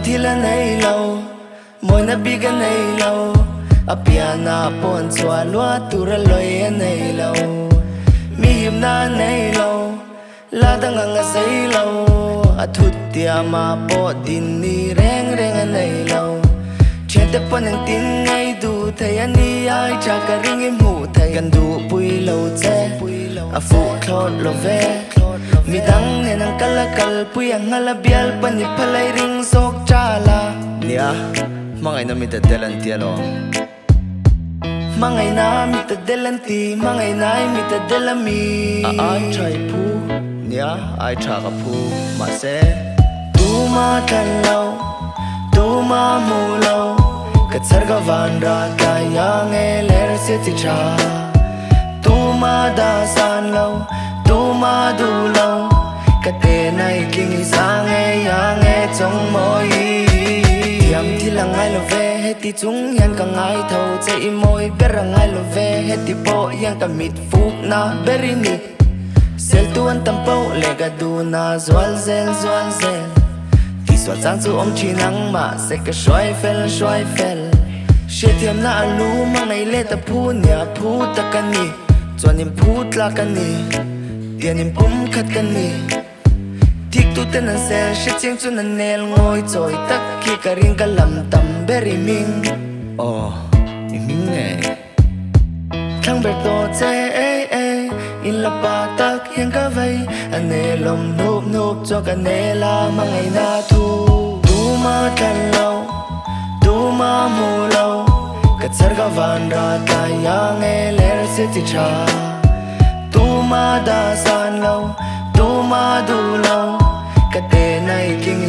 thi là này lâu môi na bi cái này lâu apiana pon xóa lúa tu ra lôi này lâu mi hiểm na này lâu la đang ngang say lâu thut tia mà bỏ din ni reng reng này lâu trên tép pon ang tin ngay du thấy anh đi ai cha cả ring em hú thấy gần du bui lâu che phụ thọt lo ve mi dang ne nang kal pui ang hala bial pani phalai ring sok chala nia mangai na mi ta delan tia lo mangai na mi ta delan ti mangai na mi ta delami ai try pu nia ai tra ka pu ma se Tuma tan lo Tuma mu lo kat sarga van ra ta yang e ler se ti cha Tuma da san lo Tuma Duhloh kat te nai king sang e yang e chong moi yam thi lang ai lo ve he ti chung hian ka ngai tho che I moi berang ai lo ve he ti po yang ka mit fuk na berini sel tuan tampo le ga du na zwal zel ti swal chang chu om chi nang ma se ka shoi fel she thiam na alu ma ngai le ta phu nya phu ta kan ni chuan im phu tla kan ni tian im pum khat kan ni tik tu ten an sel she cheng chu na nel ngoi choi tak ki ka ring ka lam tam beri ming oh I ming ne thang ber to che in la pa tak hiang ka vai ane lom nop cho ka ne la mangai na thu Tuma tan lo Tuma mu lo kat sarga van ra ta yang e ler se ti cha Tuma da san lo Tuma Duhloh kat te nai king